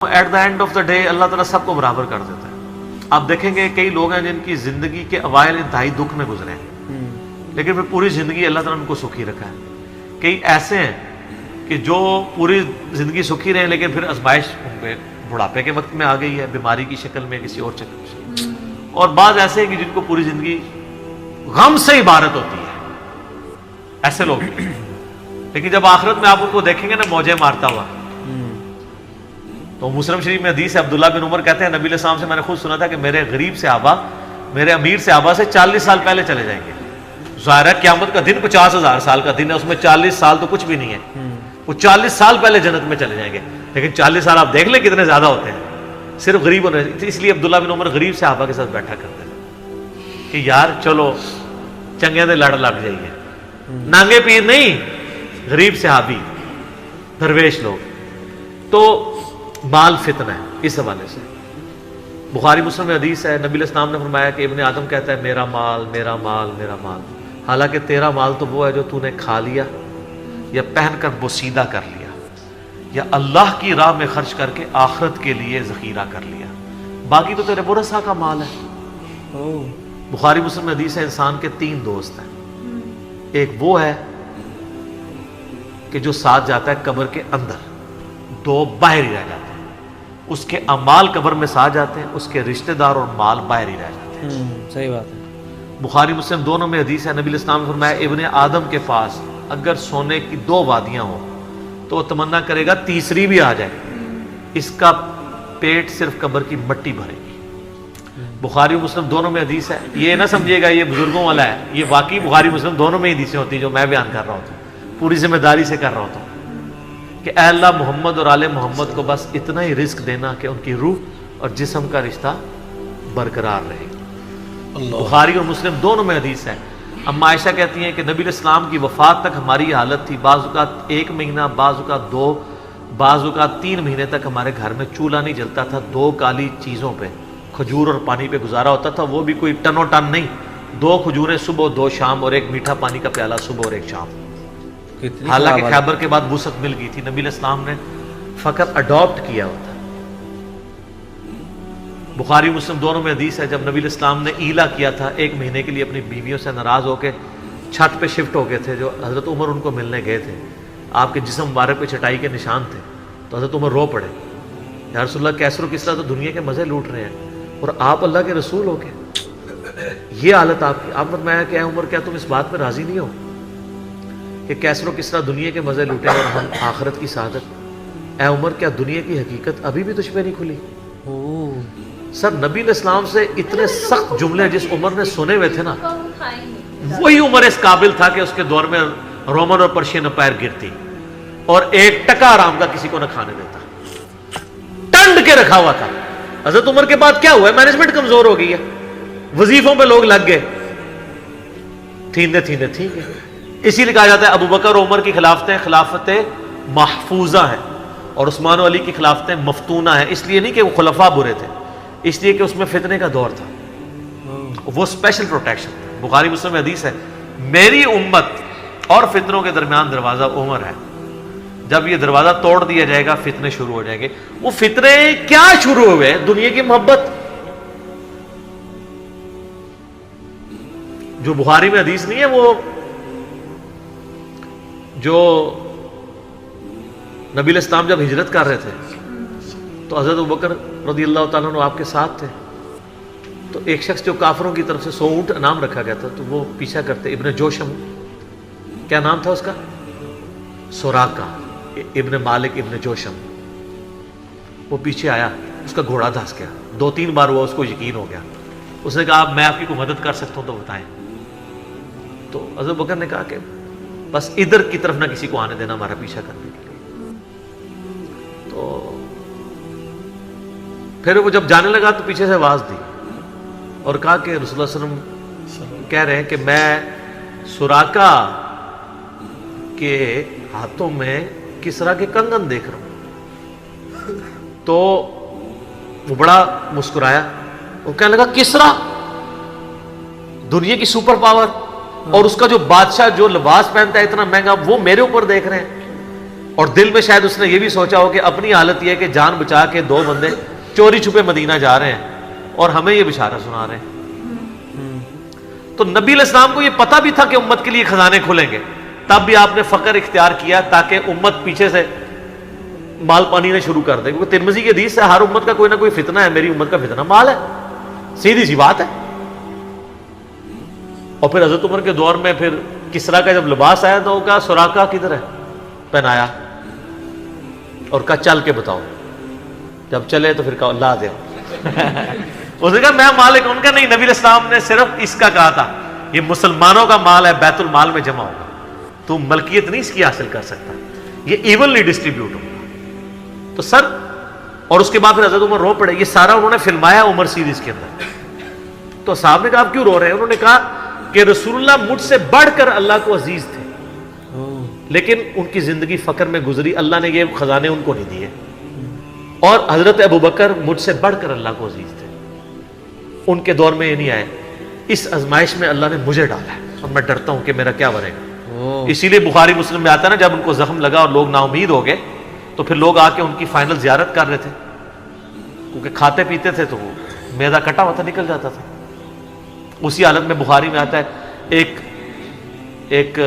At the end of the day اللہ تعالیٰ سب کو برابر کر دیتا ہے. آپ دیکھیں گے کئی لوگ ہیں جن کی زندگی کے اوائل انتہائی دکھ میں گزرے ہیں لیکن پھر پوری زندگی اللہ تعالیٰ نے ان کو سکھی رکھا ہے. کئی ایسے ہیں کہ جو پوری زندگی سکھی رہے لیکن پھر آزمائش ان پہ بڑھاپے کے وقت میں آ گئی ہے، بیماری کی شکل میں، کسی اور شکل میں. اور بعض ایسے ہیں کہ جن کو پوری زندگی غم سے عبارت ہوتی ہے، ایسے لوگ لیکن جب آخرت میں آپ ان کو دیکھیں گے نا موجیں مارتا ہوا. تو مسلم شریف میں حدیث ہے، عبداللہ بن عمر کہتے ہیں نبی علیہ السلام سے میں نے خود سنا تھا کہ میرے غریب صحابہ میرے امیر صحابہ سے 40 سال پہلے چلے جائیں گے. ظاہر ہے قیامت کا دن 50,000 سال کا دن ہے، اس میں 40 سال تو کچھ بھی نہیں ہے. وہ 40 سال پہلے جنت میں چلے جائیں گے، لیکن 40 سال آپ دیکھ لیں کتنے زیادہ ہوتے ہیں. صرف غریب ہونے، اس لیے عبداللہ بن عمر غریب صحابہ کے ساتھ بیٹھا کرتے ہیں کہ یار چلو چنگے دے لڑ لگ جائیے. نانگے پیر نہیں، غریب صحابی درویش لوگ. تو مال فتنہ ہے. اس حوالے سے بخاری مسلم میں حدیث ہے، نبی علیہ السلام نے فرمایا کہ ابن آدم کہتا ہے میرا مال میرا مال میرا مال، حالانکہ تیرا مال تو وہ ہے جو تو نے کھا لیا یا پہن کر بوسیدہ کر لیا یا اللہ کی راہ میں خرچ کر کے آخرت کے لیے ذخیرہ کر لیا، باقی تو تیرے ورثہ کا مال ہے. بخاری مسلم میں حدیث ہے انسان کے 3 دوست ہیں. ایک وہ ہے کہ جو ساتھ جاتا ہے قبر کے اندر، 2 باہر ہی رہ جاتے ہیں. اس کے اعمال قبر میں ساتھ جاتے ہیں، اس کے رشتہ دار اور مال باہر ہی رہ جاتے ہیں. صحیح بات ہے. بخاری مسلم دونوں میں حدیث ہے، نبی علیہ السلام نے فرمایا ابن آدم کے پاس اگر سونے کی 2 وادیاں ہوں تو وہ تمنا کرے گا تیسری بھی آ جائے، اس کا پیٹ صرف قبر کی مٹی بھرے گی. بخاری مسلم دونوں میں حدیث ہے. یہ نہ سمجھے گا یہ بزرگوں والا ہے، یہ واقعی بخاری مسلم دونوں میں حدیثیں ہوتی ہیں جو میں بیان کر رہا ہوتا ہوں، پوری ذمہ داری سے کر رہا ہوتا ہوں کہ اے اللہ محمد اور آل محمد کو بس اتنا ہی رزق دینا کہ ان کی روح اور جسم کا رشتہ برقرار رہے. بخاری اور مسلم دونوں میں حدیث ہے. اما عائشہ کہتی ہیں کہ نبی علیہ السلام کی وفات تک ہماری حالت تھی، بعض اوقات 1 مہینہ، بعض اوقات 2، بعض اوقات 3 مہینے تک ہمارے گھر میں چولہا نہیں جلتا تھا. 2 کالی چیزوں پہ، کھجور اور پانی پہ گزارا ہوتا تھا، وہ بھی کوئی ٹنو ٹن نہیں، 2 کھجوریں صبح 2 شام اور 1 میٹھا پانی کا پیالہ صبح اور 1 شام. حالانکہ خیبر کے بعد وسعت مل گئی تھی، نبی علیہ السلام نے فقط اڈاپٹ کیا ہوتا. بخاری مسلم دونوں میں حدیث ہے جب نبی علیہ السلام نے ایلا کیا تھا 1 مہینے کے لیے اپنی بیویوں سے ناراض ہو کے چھت پہ شفٹ ہو گئے تھے، جو حضرت عمر ان کو ملنے گئے تھے، آپ کے جسم مبارک پہ چٹائی کے نشان تھے، تو حضرت عمر رو پڑے، یا رسول اللہ کیسر و کسرا تو دنیا کے مزے لوٹ رہے ہیں اور آپ اللہ کے رسول ہو کے یہ حالت آپ کی. آپ فرمایا کہ اے عمر کیا تم اس بات پہ راضی نہیں ہو کہ کیسر و کسرا دنیا کے مزے لوٹے اور ہم آخرت کی سعادت؟ اے عمر کیا دنیا کی حقیقت ابھی بھی تجھ پہ نہیں کھلی؟ سر نبی علیہ السلام سے اتنے سخت جملے جس عمر نے سنے ہوئے تھے نا، وہی عمر اس قابل تھا کہ اس کے دور میں رومن اور پرشین امپائر گرتی اور 1 ٹکا آرام کا کسی کو نہ کھانے دیتا، ٹنڈ کے رکھا ہوا تھا. حضرت عمر کے بعد کیا ہوا ہے؟ مینجمنٹ کمزور ہو گئی ہے، وظیفوں پہ لوگ لگ گئے، تھیندے تھیندے ٹھیک ہے. اسی لیے کہا جاتا ہے ابو بکر اور عمر کی خلافتیں خلافت محفوظہ ہیں اور عثمان و علی کی خلافتیں مفتونہ ہیں. اس لیے نہیں کہ وہ خلفاء برے تھے، اس لیے کہ اس میں فتنے کا دور تھا، وہ اسپیشل پروٹیکشن. بخاری مسلم میں حدیث ہے میری امت اور فتنوں کے درمیان دروازہ عمر ہے، جب یہ دروازہ توڑ دیا جائے گا فتنے شروع ہو جائیں گے. وہ فتنے کیا شروع ہوئے؟ دنیا کی محبت. جو بخاری میں حدیث نہیں ہے، وہ جو نبی علیہ السلام جب ہجرت کر رہے تھے تو حضرت ابوبکر رضی اللہ تعالیٰ عنہ آپ کے ساتھ تھے، تو ایک شخص جو کافروں کی طرف سے 100 اونٹ انعام رکھا گیا تھا تو وہ پیچھا کرتے. ابن جوشم، کیا نام تھا اس کا؟ سوراقہ ابن مالک ابن جوشم. وہ پیچھے آیا، اس کا گھوڑا دھس گیا، 2-3 بار ہوا، اس کو یقین ہو گیا. اس نے کہا میں آپ کی کوئی مدد کر سکتا ہوں تو بتائیں. تو حضرت ابوبکر نے کہا کہ بس ادھر کی طرف نہ کسی کو آنے دینا ہمارا پیچھا کرنے کے لیے. تو پھر وہ جب جانے لگا تو پیچھے سے آواز دی اور کہا کہ رسول اللہ صلی اللہ علیہ وسلم کہہ رہے ہیں کہ میں سوراقہ کے ہاتھوں میں کسرا کے کنگن دیکھ رہا ہوں. تو وہ بڑا مسکرایا، وہ کہنے لگا کسرا دنیا کی سپر پاور اور اس کا جو بادشاہ جو لباس پہنتا ہے اتنا مہنگا، وہ میرے اوپر دیکھ رہے ہیں. اور دل میں شاید اس نے یہ بھی سوچا ہو کہ اپنی حالت یہ ہے کہ جان بچا کے 2 بندے چوری چھپے مدینہ جا رہے ہیں اور ہمیں یہ بشارہ سنا رہے ہیں. تو نبی علیہ السلام کو یہ پتہ بھی تھا کہ امت کے لیے خزانے کھلیں گے, تب بھی آپ نے فقر اختیار کیا تاکہ امت پیچھے سے مال پانی نے شروع کر دے, کیونکہ ترمذی کی حدیث سے ہر امت کا کوئی نہ کوئی فتنہ ہے, میری امت کا فتنہ مال ہے, سیدھی سی بات ہے. اور پھر حضرت عمر کے دور میں پھر کسرا کا جب لباس آیا تو کہا سراقہ کدھر ہے, پہنایا اور کہا چل کے بتاؤ, جب چلے تو پھر کہا لا دے. اس نے کہا میں مالک, ان کا نہیں, نبی علیہ السلام نے صرف اس کا کہا تھا یہ مسلمانوں کا مال ہے, بیت المال میں جمع ہوگا, تو ملکیت نہیں اس کی حاصل کر سکتا, یہ ایونلی ڈسٹریبیوٹ ہوگا. تو سر, اور اس کے بعد پھر حضرت عمر رو پڑے, یہ سارا انہوں نے فلمایا عمر سیریز کے اندر. تو صاحب نے کہا آپ کیوں رو رہے ہیں؟ انہوں نے کہا کہ رسول اللہ مجھ سے بڑھ کر اللہ کو عزیز تھے, لیکن ان کی زندگی فقر میں گزری, اللہ نے یہ خزانے ان کو نہیں دیے. اور حضرت ابوبکر مجھ سے بڑھ کر اللہ کو عزیز تھے, ان کے دور میں یہ نہیں آئے. اس آزمائش میں اللہ نے مجھے ڈالا ہے اور میں ڈرتا ہوں کہ میرا کیا بنے گا. اسی لیے بخاری مسلم میں آتا ہے نا, جب ان کو زخم لگا اور لوگ نا امید ہو گئے تو پھر لوگ آ کے ان کی فائنل زیارت کر رہے تھے, کیونکہ کھاتے پیتے تھے تو وہ میدا کٹا ہوا تھا, نکل جاتا تھا. اسی حالت میں بخاری میں آتا ہے ایک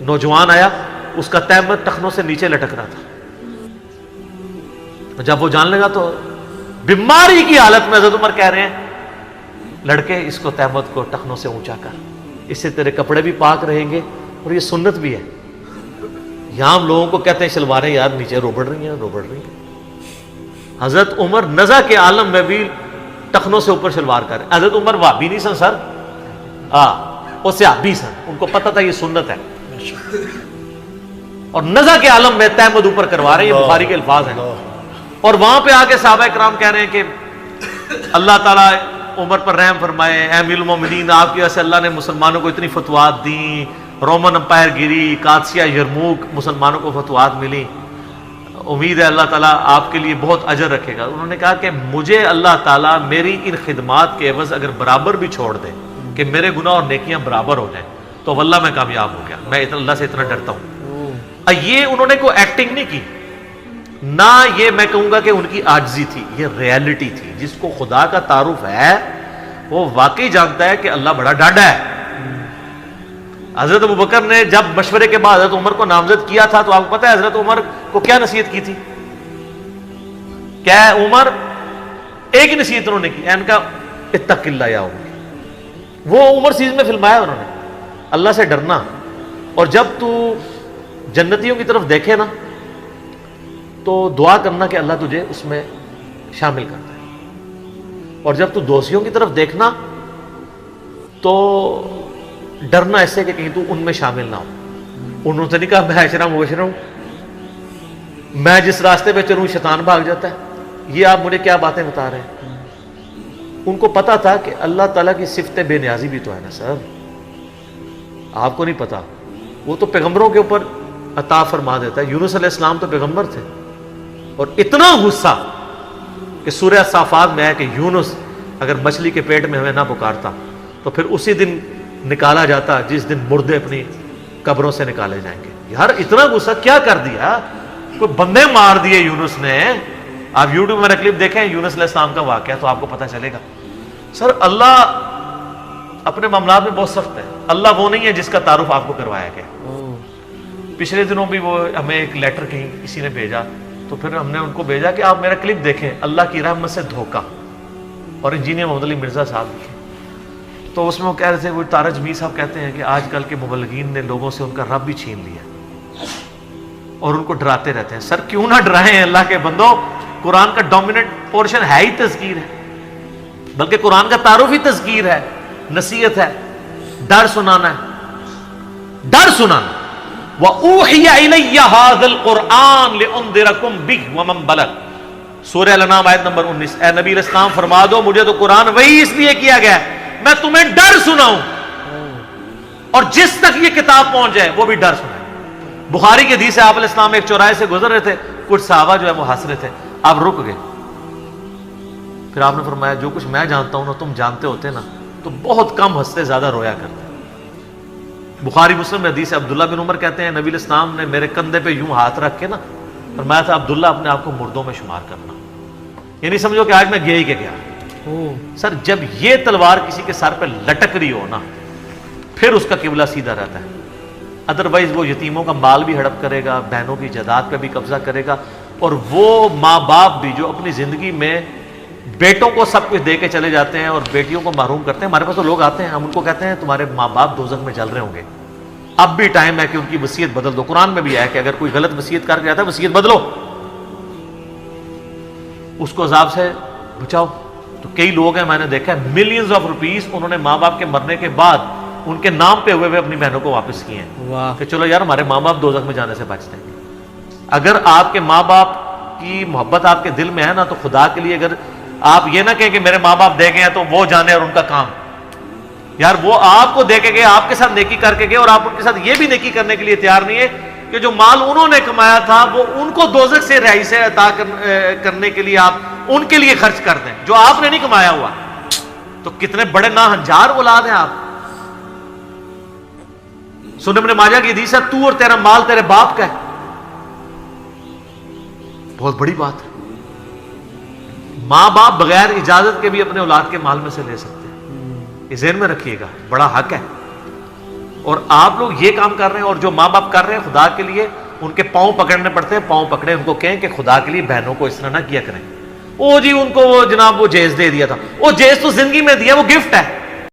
نوجوان آیا, اس کا تہمت ٹخنوں سے نیچے لٹک رہا تھا. جب وہ جان لگا تو بیماری کی حالت میں حضرت عمر کہہ رہے ہیں لڑکے اس کو تہمت کو ٹخنوں سے اونچا کر, اس سے تیرے کپڑے بھی پاک رہیں گے اور یہ سنت بھی ہے. یہاں ہم لوگوں کو کہتے ہیں شلواریں یار نیچے روبڑ رہی ہیں. حضرت عمر نزا کے عالم میں بھی ٹخنوں سے اوپر شلوار کر رہے. حضرت عمر وہابی نہیں سن سر, وہ صحابی سن, ان کو پتہ تھا یہ سنت ہے, اور نزا کے عالم میں تہمت اوپر کروا رہے ہیں. یہ بخاری کے الفاظ ہیں. اور وہاں پہ آ کے صحابہ کرام کہہ رہے ہیں کہ اللہ تعالیٰ عمر پر رحم فرمائے, اے امیر المومنین آپ کی وجہ سے اللہ نے مسلمانوں کو اتنی فتوحات دیں, رومن امپائر گری, قادسیہ, یرموک, مسلمانوں کو فتوحات ملی, امید ہے اللہ تعالیٰ آپ کے لیے بہت اجر رکھے گا. انہوں نے کہا کہ مجھے اللہ تعالیٰ میری ان خدمات کے عوض اگر برابر بھی چھوڑ دے کہ میرے گناہ اور نیکیاں برابر ہو جائیں تو واللہ میں کامیاب ہو گیا, میں اللہ سے اتنا ڈرتا ہوں. یہ انہوں نے کوئی ایکٹنگ نہیں کی, نہ یہ میں کہوں گا کہ ان کی عاجزی تھی, یہ ریالٹی تھی. جس کو خدا کا تعارف ہے وہ واقعی جانتا ہے کہ اللہ بڑا ڈاڈا ہے. حضرت ابوبکر نے جب مشورے کے بعد حضرت عمر کو نامزد کیا تھا تو آپ کو پتہ ہے حضرت عمر کو کیا نصیحت کی تھی؟ کیا ہے عمر, ایک ہی نصیحت انہوں نے کی, ان کا اتق اللہ یا عمر. وہ عمر سیریز میں فلمایا انہوں نے, اللہ سے ڈرنا. اور جب تو جنتیوں کی طرف دیکھے نا تو دعا کرنا کہ اللہ تجھے اس میں شامل کرتا ہے, اور جب تو دوزیوں کی طرف دیکھنا تو ڈرنا ایسے کہ کہیں تو ان میں شامل نہ ہو. انہوں نے نہیں کہا میں اشرا مبشرا ہوں, میں جس راستے پہ چلوں شیطان بھاگ جاتا ہے. یہ آپ مجھے کیا باتیں بتا رہے ہیں؟ ان کو پتا تھا کہ اللہ تعالیٰ کی صفت بے نیازی بھی تو ہے نا سر, آپ کو نہیں پتا. وہ تو پیغمبروں کے اوپر عطا فرما دیتا ہے. یونس علیہ السلام تو پیغمبر تھے, اور اتنا غصہ کہ سورہ صافات میں ہے کہ یونس اگر مچھلی کے پیٹ میں ہمیں نہ پکارتا تو پھر اسی دن نکالا جاتا جس دن مردے اپنی قبروں سے نکالے جائیں گے. یار اتنا غصہ کیا کر دیا, کوئی بندے مار دیے یونس نے. آپ یوٹیوب میں کلپ دیکھیں یونس علیہ السلام کا واقعہ تو آپ کو پتہ چلے گا. سر اللہ اپنے معاملات میں بہت سخت ہے. اللہ وہ نہیں ہے جس کا تعارف آپ کو کروایا گیا. پچھلے دنوں بھی وہ ہمیں ایک لیٹر کہیں کسی نے بھیجا تو پھر ہم نے ان کو بھیجا کہ آپ میرا کلپ دیکھیں, اللہ کی رحمت سے دھوکہ, اور انجینئر محمد علی مرزا صاحب لکھے. تو اس میں وہ کہہ رہے تھے, وہ تارج میر صاحب کہتے ہیں کہ آج کل کے مبلغین نے لوگوں سے ان کا رب بھی چھین لیا اور ان کو ڈراتے رہتے ہیں. سر کیوں نہ ڈرائیں اللہ کے بندو, قرآن کا ڈومیننٹ پورشن ہے ہی تذکیر ہے, بلکہ قرآن کا تعارف ہی تذکیر ہے, نصیحت ہے, ڈر سنانا ہے, ڈر سنانا. وَأُوحِيَ إِلَيَّ هَذَا الْقُرْآنُ لِأُنذِرَكُم بِهِ وَمَن بَلَغَ, سورہ الانعام آیت نمبر 19. اے نبی علیہ السلام فرما دو مجھے تو قرآن وہی اس لیے کیا گیا ہے میں تمہیں ڈر سناؤں, اور جس تک یہ کتاب پہنچ جائے وہ بھی ڈر سنائے. بخاری کے حدیث ہے آپ علیہ السلام ایک چوراہے سے گزر رہے تھے, کچھ صحابہ جو ہے وہ ہنس رہے تھے, آپ رک گئے. پھر آپ نے فرمایا جو کچھ میں جانتا ہوں نا تم جانتے ہوتے نا تو بہت کم ہنستے, زیادہ رویا کرتے. بخاری مسلم میں حدیث ہے، عبداللہ بن عمر کہتے ہیں نبی علیہ السلام نے میرے کندھے پہ یوں ہاتھ رکھ کے نا فرمایا تھا عبداللہ اپنے آپ کو مردوں میں شمار کرنا، یعنی سمجھو کہ آج میں گیا ہی کہ گیا۔ سر جب یہ تلوار کسی کے سر پہ لٹک رہی ہو نا پھر اس کا قبلہ سیدھا رہتا ہے، ادروائز وہ یتیموں کا مال بھی ہڑپ کرے گا، بہنوں کی جائیداد پہ بھی قبضہ کرے گا، اور وہ ماں باپ بھی جو اپنی زندگی میں بیٹوں کو سب کچھ دے کے چلے جاتے ہیں اور بیٹیوں کو محروم کرتے ہیں۔ ہمارے پاس تو لوگ آتے ہیں، ہم ان کو کہتے ہیں تمہارے ماں باپ دوزخ میں جل رہے ہوں گے، اب بھی ٹائم ہے کہ ان کی وصیت بدل دو۔ قرآن میں بھی ہے کہ اگر کوئی غلط وصیت کر کے جاتا ہے وصیت بدلو، اس کو عذاب سے بچاؤ۔ تو کئی لوگ ہیں میں نے دیکھا ہے ملینز آف روپیز انہوں نے ماں باپ کے مرنے کے بعد ان کے نام پہ ہوئے اپنی بہنوں کو واپس کیے ہیں کہ چلو یار ہمارے ماں باپ دوزخ میں جانے سے بچ جائیں گے۔ اگر آپ کے ماں باپ کی محبت آپ کے دل میں ہے نا تو خدا کے لیے اگر آپ یہ نہ کہیں کہ میرے ماں باپ دے گئے ہیں تو وہ جانے اور ان کا کام، یار وہ آپ کو دے کے گئے، آپ کے ساتھ نیکی کر کے گئے، اور آپ ان کے ساتھ یہ بھی نیکی کرنے کے لیے تیار نہیں ہے کہ جو مال انہوں نے کمایا تھا وہ ان کو دوزخ سے رہائی سے عطا کرنے کے لیے آپ ان کے لیے خرچ کر دیں جو آپ نے نہیں کمایا ہوا۔ تو کتنے بڑے ناہنجار اولاد ہیں آپ۔ سنن ابن ماجہ کی حدیث ہے تو اور تیرا مال تیرے باپ کا ہے، بہت بڑی بات ہے۔ ماں باپ بغیر اجازت کے بھی اپنے اولاد کے مال میں سے لے سکتے ہیں، یہ ذہن میں رکھیے گا، بڑا حق ہے۔ اور آپ لوگ یہ کام کر رہے ہیں، اور جو ماں باپ کر رہے ہیں خدا کے لیے ان کے پاؤں پکڑنے پڑتے ہیں، پاؤں پکڑے ان کو کہیں کہ خدا کے لیے بہنوں کو اس طرح نہ کیا کریں۔ او جی ان کو وہ جناب وہ جیز دے دیا تھا، وہ جیز تو زندگی میں دیا، وہ گفٹ ہے،